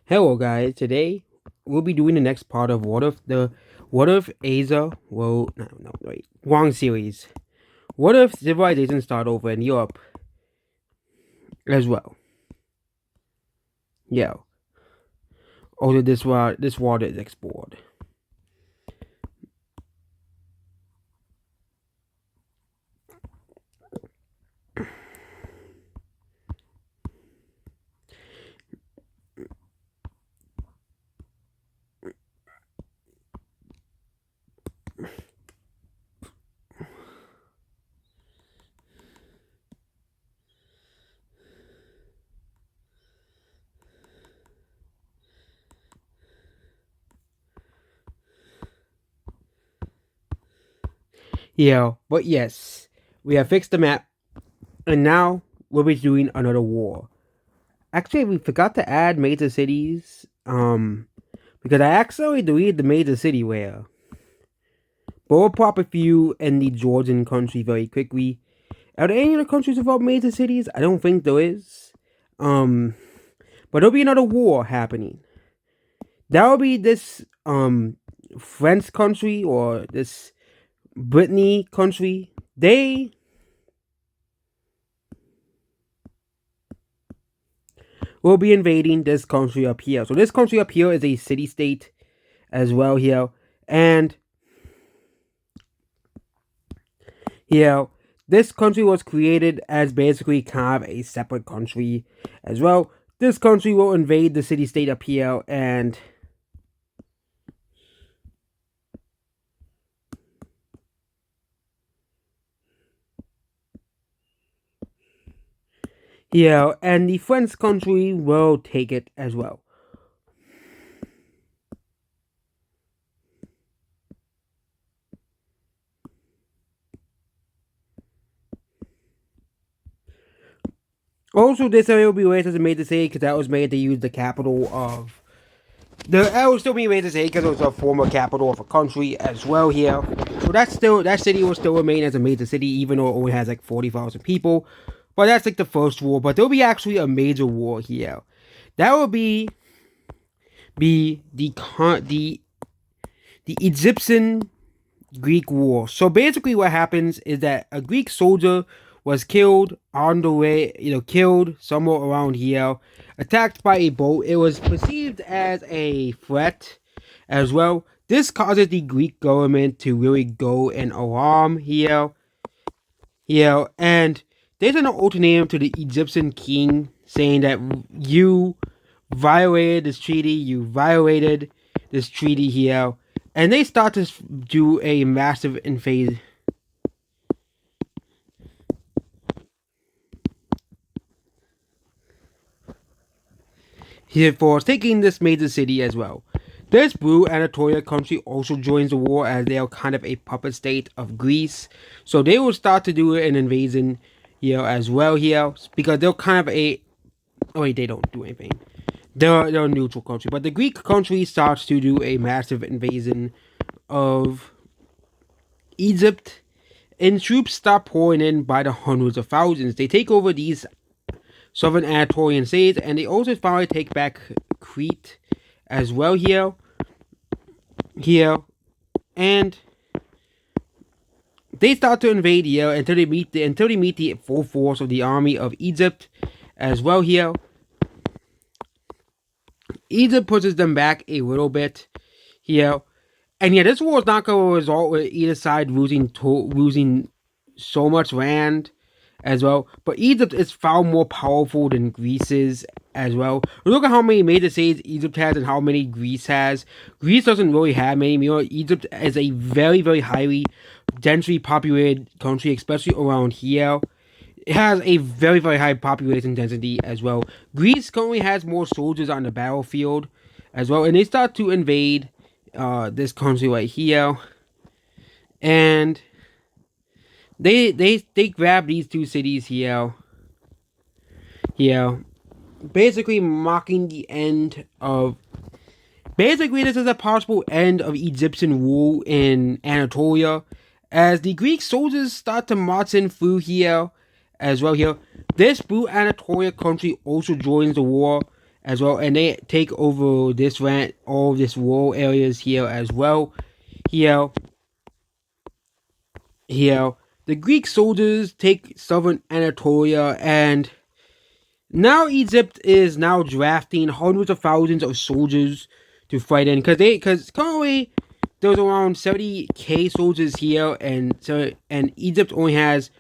Hello guys, today we'll be doing the next part of What if Asia wait, wrong series. What if civilization start over in Europe as well? Yeah. Also this water is explored. Yeah, but yes, we have fixed the map and now we'll be doing another war. Actually we forgot to add major cities, because I actually deleted the major city where. But we'll pop a few in the Georgian country very quickly. Are there any other countries without major cities? I don't think there is. Um, but there'll be another war happening. That'll be this French country or this Brittany country. They will be invading this country up here. So this country up here is a city state as well here, and here this country was created as basically kind of a separate country as well. This country will invade the city state up here and the French country will take it as well. Also, this area will be raised as a major city because that was made to use the capital of. That will still be raised as a because it was a former capital of a country as well here. So that city will still remain as a major city even though it only has like 40,000 people. But that's like the first war. But there'll be actually a major war here. That will be the Egyptian Greek War. So basically, what happens is that a Greek soldier was killed on the way, killed somewhere around here, attacked by a boat. It was perceived as a threat as well. This causes the Greek government to really go in alarm here, and they sent an ultimatum to the Egyptian king saying that you violated this treaty here, and they start to do a massive invasion. Here for taking this major city as well. This Blue Anatolia country also joins the war as they are kind of a puppet state of Greece, so they will start to do an invasion here as well here because they're kind of a. Oh wait, they don't do anything. They're a neutral country, but the Greek country starts to do a massive invasion of Egypt, and troops start pouring in by the hundreds of thousands. They take over these southern Anatolian cities, and they also finally take back Crete as well here, and they start to invade here until they meet the full force of the army of Egypt as well here. Egypt pushes them back a little bit here, and yeah, this war is not going to result with either side losing so much land as well. But Egypt is far more powerful than Greece is as well. Look at how many major cities Egypt has and how many Greece has. Greece doesn't really have many. Egypt is a very, very highly densely populated country, especially around here. It has a very, very high population density as well. Greece currently has more soldiers on the battlefield as well, and they start to invade this country right here, and they grab these two cities here, basically marking the end of. Basically, this is a possible end of Egyptian rule in Anatolia, as the Greek soldiers start to march in through here as well here. This Blue Anatolia country also joins the war as well, and they take over this land, all this rural areas here as well. Here, here, the Greek soldiers take southern Anatolia, and now Egypt is now drafting hundreds of thousands of soldiers to fight in, because currently there's around 70k soldiers here, and Egypt only has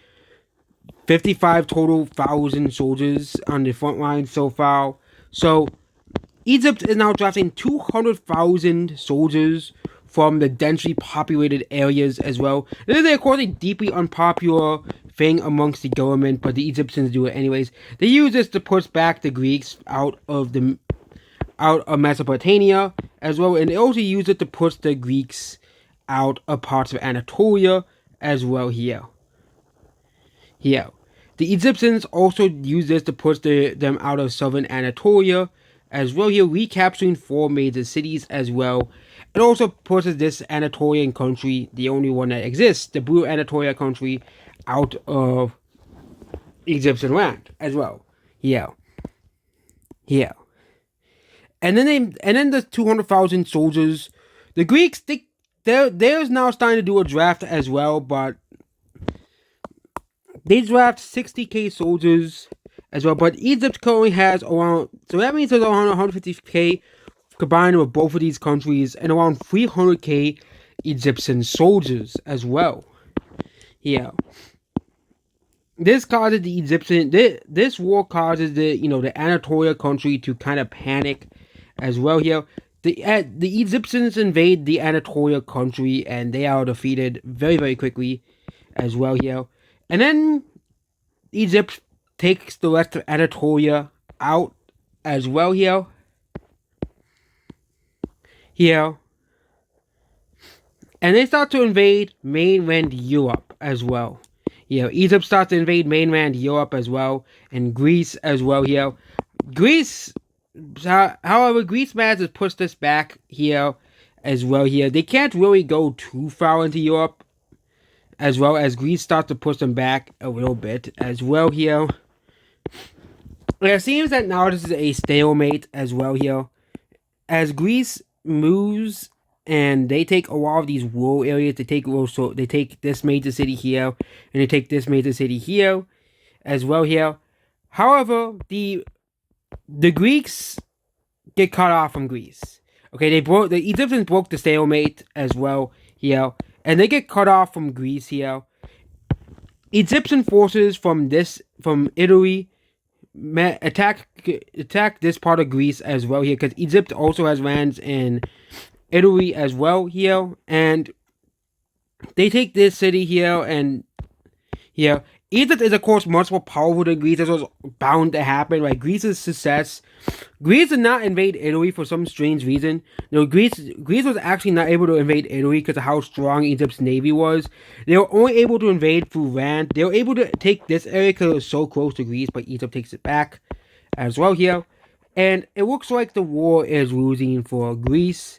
55 total thousand soldiers on the front line so far. So Egypt is now drafting 200,000 soldiers from the densely populated areas as well. This is, of course, a deeply unpopular thing amongst the government, but the Egyptians do it anyways. They use this to push back the Greeks out of Mesopotamia as well, and they also use it to push the Greeks out of parts of Anatolia as well here. Here. The Egyptians also use this to push them out of southern Anatolia as well here, recapturing 4 major cities as well. It also pushes this Anatolian country, the only one that exists, the Blue Anatolia country, out of Egyptian land as well. Yeah. Yeah. And then the 200,000 soldiers, the Greeks, they're now starting to do a draft as well, but they draft 60k soldiers as well, but Egypt currently has around, so that means there's around 150k combined with both of these countries, and around 300k Egyptian soldiers as well. Yeah. This causes the Egyptian, this war causes the Anatolia country to kind of panic as well here. The Egyptians invade the Anatolia country, and they are defeated very, very quickly as well here. And then Egypt takes the rest of Anatolia out as well here. Here. And they start to invade mainland Europe as well. Egypt starts to invade mainland Europe as well, and Greece as well here. However, Greece manages to push this back here as well here. They can't really go too far into Europe, as well as Greece starts to push them back a little bit as well here. It seems that now this is a stalemate as well here. As Greece moves and they take a lot of these rural areas, they take this major city here, and they take this major city here as well here. However, the Greeks get cut off from Greece. Okay, the Egyptians broke the stalemate as well here, and they get cut off from Greece here. Egyptian forces from Italy attack this part of Greece as well here, because Egypt also has lands in Italy as well here, and they take this city here, and here Egypt is, of course, much more powerful than Greece. This was bound to happen. Right? Greece's success. Greece did not invade Italy for some strange reason. Greece was actually not able to invade Italy because of how strong Egypt's navy was. They were only able to invade through land. They were able to take this area because it was so close to Greece, but Egypt takes it back as well here. And it looks like the war is losing for Greece.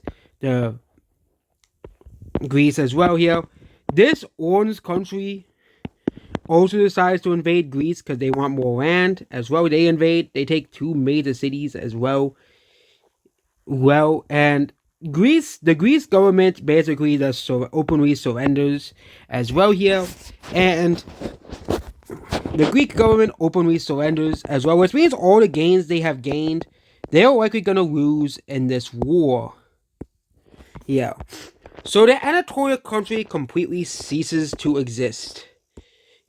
Greece as well here. This orange country also decides to invade Greece because they want more land as well. They take 2 major cities as well. And the Greece government basically just openly surrenders as well here. And the Greek government openly surrenders as well, which means all the gains they have gained, they're likely going to lose in this war. Yeah. So the Anatolia country completely ceases to exist.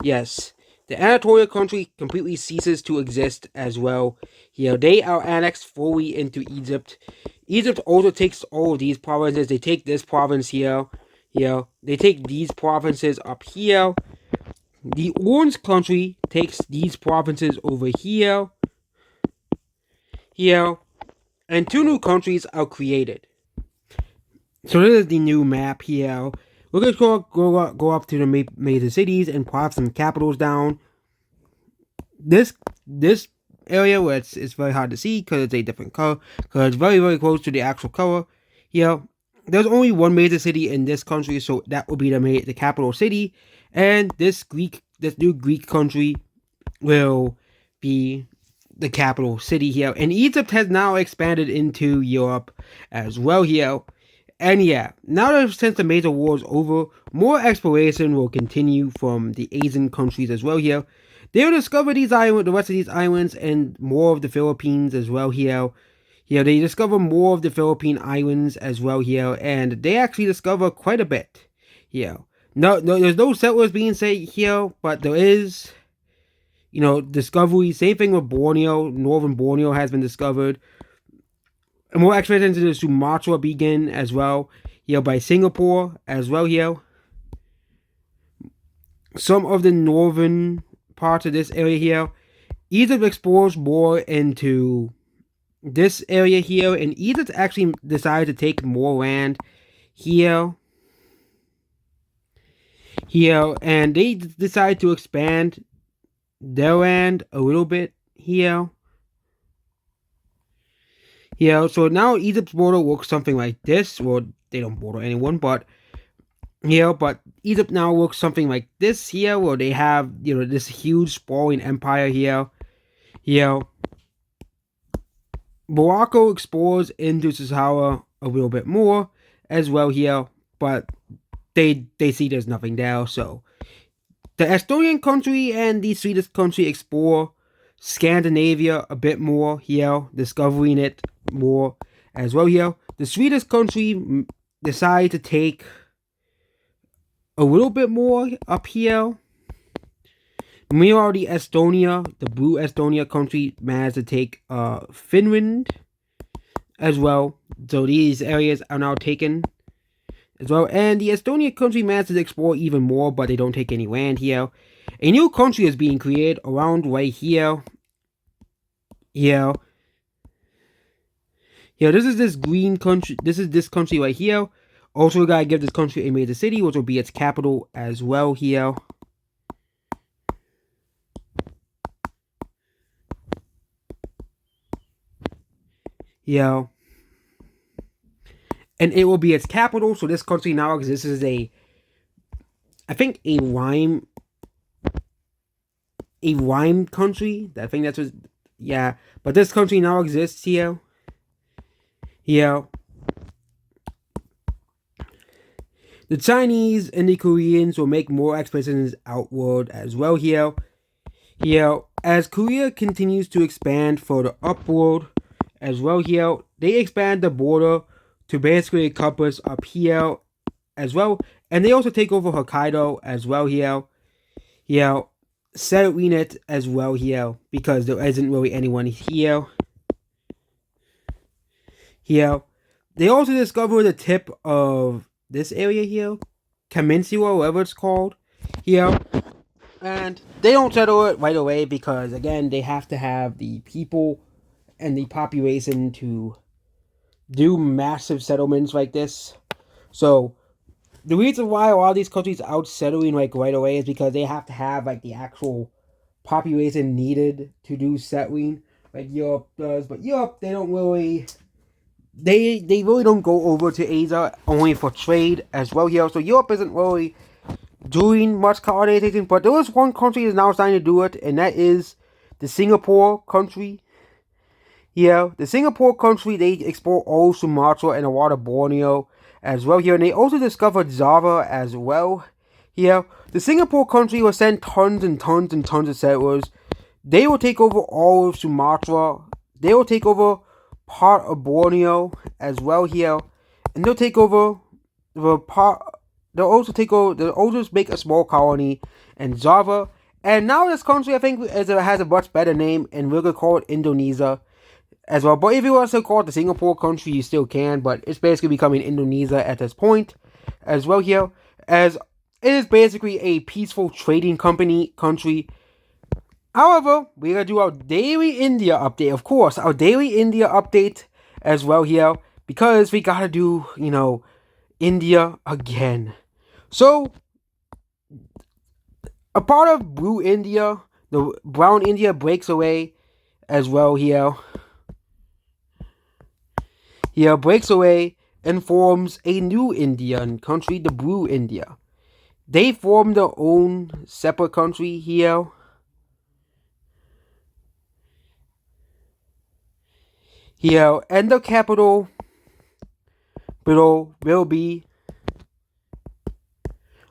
Yes, the Anatolia country completely ceases to exist as well. They are annexed fully into Egypt. Egypt also takes all of these provinces. They take this province here. They take these provinces up here. The Orange country takes these provinces over here. And 2 new countries are created. So this is the new map here. We're going to go up to the major cities and plot some capitals down. This area where it's very hard to see because it's a different color, because it's very, very close to the actual color. There's only one major city in this country, so that will be the capital city. And this new Greek country will be the capital city here. And Egypt has now expanded into Europe as well here. And yeah, now that since the major war is over, more exploration will continue from the Asian countries as well here. They will discover these islands, the rest of these islands, and more of the Philippines as well here. Here they discover more of the Philippine islands as well here, and they actually discover quite a bit here. No, there's no settlers being said here, but there is, discovery. Same thing with Borneo. Northern Borneo has been discovered. And more expeditions into Sumatra begin as well here by Singapore as well here. Some of the northern parts of this area here. Egypt explores more into this area here, and Egypt actually decided to take more land here, and they decided to expand their land a little bit here. So now Egypt's border looks something like this. Well, they don't border anyone, but Egypt now looks something like this here, where they have, this huge sprawling empire here. Morocco explores into Sahara a little bit more as well here, but they see there's nothing there. So the Estonian country and the Swedish country explore Scandinavia a bit more here, discovering it more as well here. The Swedish country decide to take a little bit more up here. Meanwhile, the blue Estonia country managed to take Finland as well. So these areas are now taken as well. And the Estonia country managed to explore even more, but they don't take any land here. A new country is being created around right here. This is this green country. This is this country right here. Also, we gotta give this country a major city, which will be its capital as well here. And it will be its capital. So this country now exists as a rhyme country. I think that's what. Yeah, but this country now exists here. The Chinese and the Koreans will make more expeditions outward as well here. As Korea continues to expand further upward as well here, they expand the border to basically encompass up here as well. And they also take over Hokkaido as well here. Settling it as well here, because there isn't really anyone here. They also discover the tip of this area here, Kaminsua, whatever it's called, here. And they don't settle it right away because, again, they have to have the people and the population to do massive settlements like this. So the reason why a lot of these countries are out settling like right away is because they have to have like the actual population needed to do settling, like Europe does. But Europe, they don't really, they really don't go over to Asia only for trade as well here. So Europe isn't really doing much colonization, but there is one country that's now starting to do it, and that is the Singapore country. The Singapore country, they explore all Sumatra and a lot of Borneo as well here, and they also discovered Java as well here. The Singapore country will send tons and tons and tons of settlers. They will take over all of Sumatra. They will take over part of Borneo as well here, and they'll take over the part. They'll also make a small colony in Java. And now this country, I think, has a much better name, and we're going to call it Indonesia as well. But if you want to call it the Singapore country, you still can, but it's basically becoming Indonesia at this point as well here, as it is basically a peaceful trading country. However, we're going to do our daily India update, of course, our daily India update as well here, because we got to do, India again. So, a part of Blue India, the Brown India, breaks away as well here. Breaks away and forms a new Indian country, the Blue India. They form their own separate country here. here, and the capital will be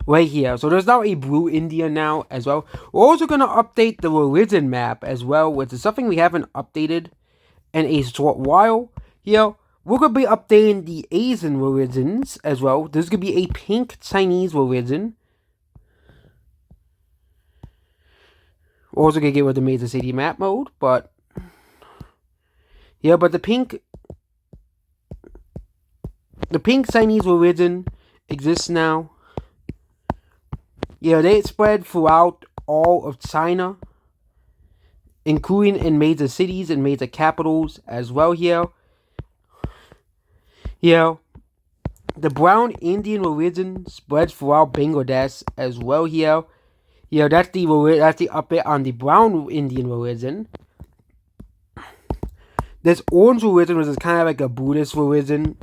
right here. So there's now a blue India now as well. We're also going to update the religion map as well, which is something we haven't updated in a short while. Here, we're going to be updating the Asian religions as well. There's going to be a pink Chinese religion. We're also going to get rid of the major city map mode, but yeah, but the pink Chinese religion exists now. Yeah, they spread throughout all of China, including in major cities and major capitals as well here. Yeah, the brown Indian religion spreads throughout Bangladesh as well here. Yeah, that's the update on the brown Indian religion. This orange religion, which is kind of like a Buddhist religion,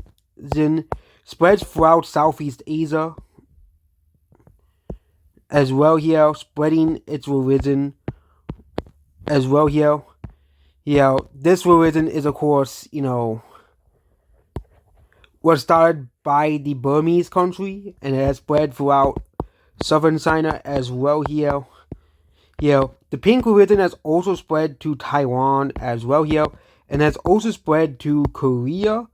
spreads throughout Southeast Asia as well here, spreading its religion as well here. Yeah, this religion is, of course, was started by the Burmese country, and it has spread throughout southern China as well here. Yeah, the pink religion has also spread to Taiwan as well here, and has also spread to Korea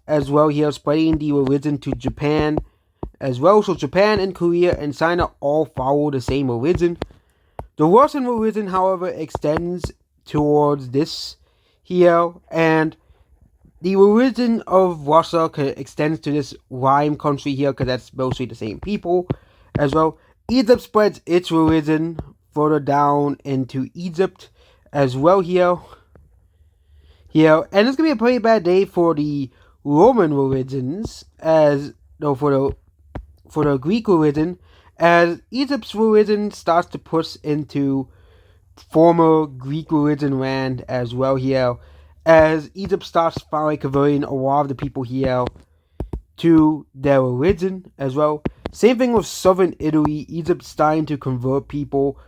as well here, spreading the religion to Japan as well. So Japan and Korea and China all follow the same religion. The Russian religion, however, extends towards this here, and the religion of Russia extends to this Rime country here, because that's mostly the same people as well. Egypt spreads its religion further down into Egypt as well here. Here, and it's gonna be a pretty bad day for the Roman religions, for the Greek religion, as Egypt's religion starts to push into former Greek religion land as well here, as Egypt starts finally converting a lot of the people here to their religion as well. Same thing with southern Italy. Egypt's starting to convert people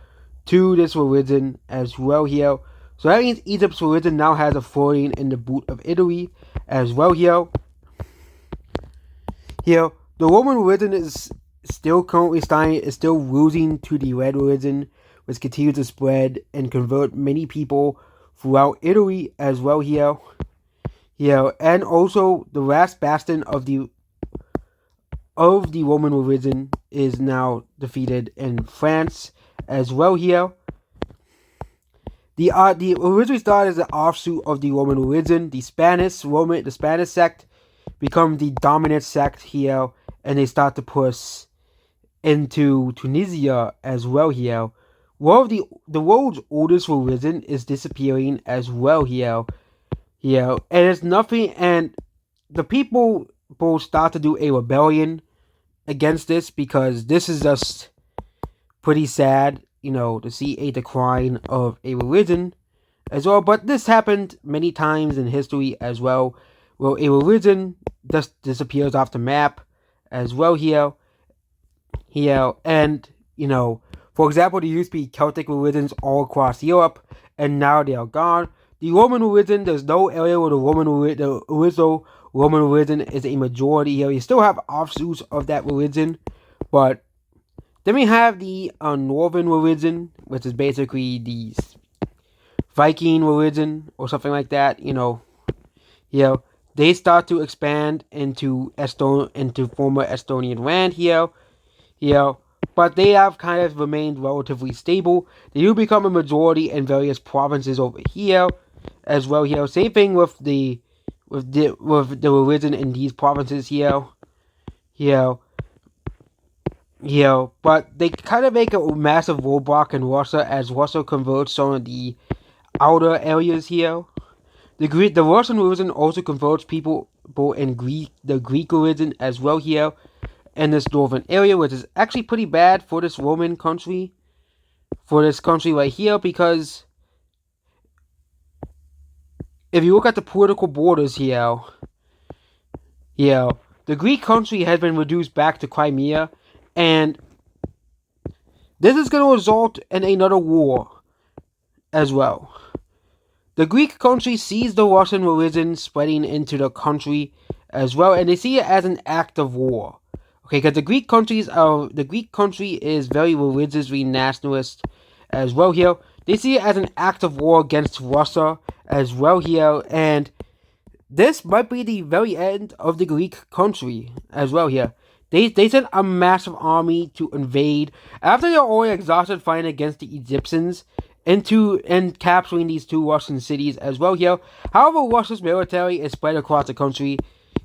to this religion as well here. So that means Egypt's religion now has a footing in the boot of Italy as well here. Here, the Roman religion is still losing to the red religion, which continues to spread and convert many people throughout Italy as well here. Here, and also the last bastion of the Roman religion is now defeated in France as well here. The originally started as an offshoot of the Roman religion. The Spanish sect become the dominant sect here, and they start to push into Tunisia as well here. Well, the world's oldest religion is disappearing as well here. And it's nothing, and the people will start to do a rebellion against this, because this is just pretty sad, to see a decline of a religion as well. But this happened many times in history as well, where a religion just disappears off the map as well here. And, for example, there used to be Celtic religions all across Europe, and now they are gone. The Roman religion, there's no area where the original Roman religion is a majority here. You still have offshoots of that religion, but then we have the Northern religion, which is basically the Viking religion or something like that. They start to expand into former Estonian land here. But they have kind of remained relatively stable. They do become a majority in various provinces over here as well here. Same thing with the religion in these provinces here. But they kind of make a massive roadblock in Russia, as Russia converts some of the outer areas here. The Russian religion also converts people in the Greek religion as well here in this northern area, which is actually pretty bad for this Roman country, right here, because if you look at the political borders here, the Greek country has been reduced back to Crimea, and this is going to result in another war as well. The Greek country sees the Russian religion spreading into the country as well, and they see it as an act of war. Okay, because the Greek country is very religiously nationalist as well here. They see it as an act of war against Russia as well here, and this might be the very end of the Greek country as well here. They sent a massive army to invade after they're already exhausted fighting against the Egyptians and capturing these two Russian cities as well here. However, Russia's military is spread across the country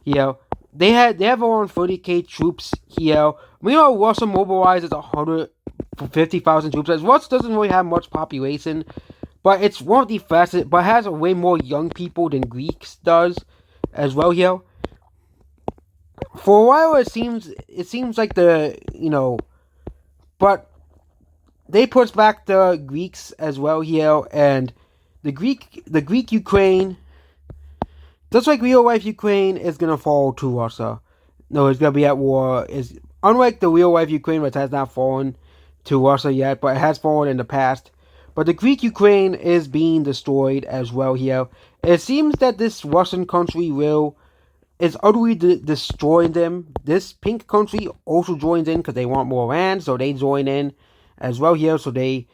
here. They have around 30k troops here. Meanwhile, Russia mobilizes 150,000 troops. As Russia doesn't really have much population, but it's one of the fastest, but has way more young people than Greeks does as well here. For a while, it seems like but they push back the Greeks as well here, and the Greek Ukraine, just like real life Ukraine, is gonna fall to Russia. No, it's gonna be at war. Is unlike the real life Ukraine, which has not fallen to Russia yet, but it has fallen in the past. But the Greek Ukraine is being destroyed as well here. It seems that this Russian country is utterly destroying them. This pink country also joins in because they want more land, so they join in as well here. So they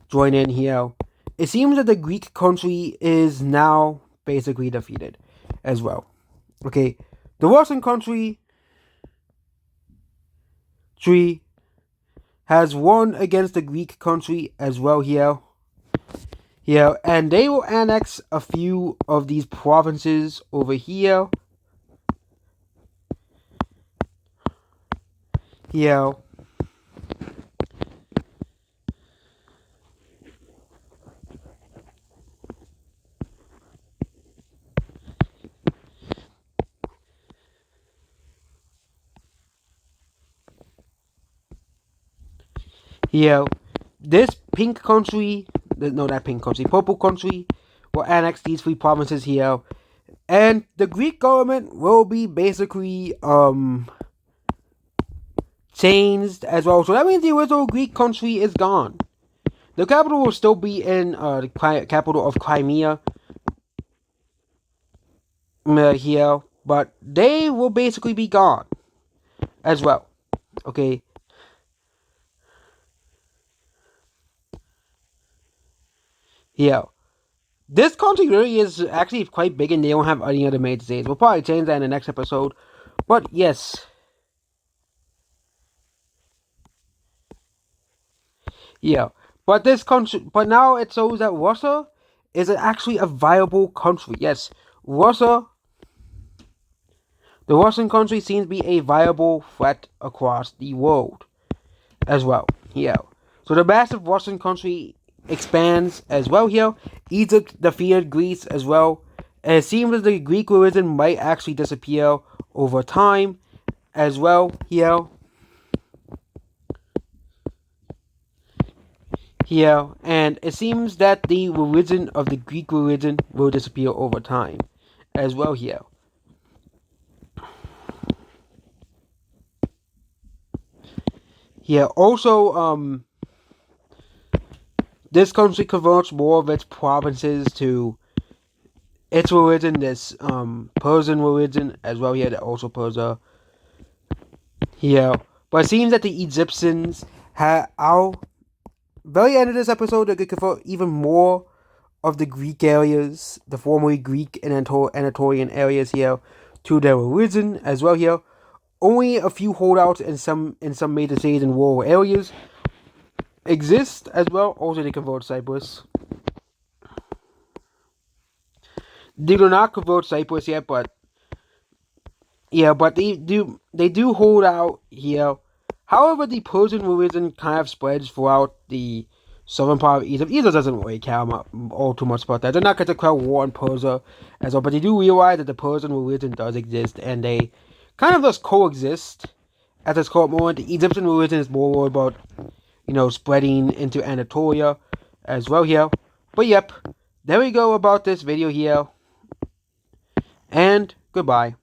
join in here. It seems that the Greek country is now basically defeated as well. Okay, the Russian country has won against the Greek country as well here. Yeah, and they will annex a few of these provinces over here. Yeah. Yeah. This pink country, no, that pink country, purple country, will annex these three provinces here. And the Greek government will be basically, changed as well. So that means the original Greek country is gone. The capital will still be in the capital of Crimea here, but they will basically be gone as well. Okay. Yeah. This country really is actually quite big and they don't have any other major cities. We'll probably change that in the next episode. But yes. Yeah. But this country, but now it shows that Russia is actually a viable country. Yes. The Russian country seems to be a viable threat across the world as well. Yeah. So the massive Russian country expands as well here. Egypt defeated Greece as well. And it seems that the Greek religion might actually disappear over time as well here. Here, and it seems that the religion of the Greek religion will disappear over time as well here. Here, also, this country converts more of its provinces to its religion, this Persian religion as well here, that also Persia here. But it seems that the Egyptians are very end of this episode, they could convert even more of the Greek areas, the formerly Greek and Anatolian areas here, to their religion as well here. Only a few holdouts in some major cities and rural areas exist as well. Also, they convert Cyprus. They do not convert Cyprus yet, but yeah, but they do hold out here. However, the Persian religion kind of spreads throughout the southern part of Egypt. Egypt doesn't really care all too much about that. They're not going to declare war on Persia as well, but they do realize that the Persian religion does exist, and they kind of just coexist at this current moment. The Egyptian religion is more about, spreading into Anatolia as well here. But yep, there we go about this video here, and goodbye.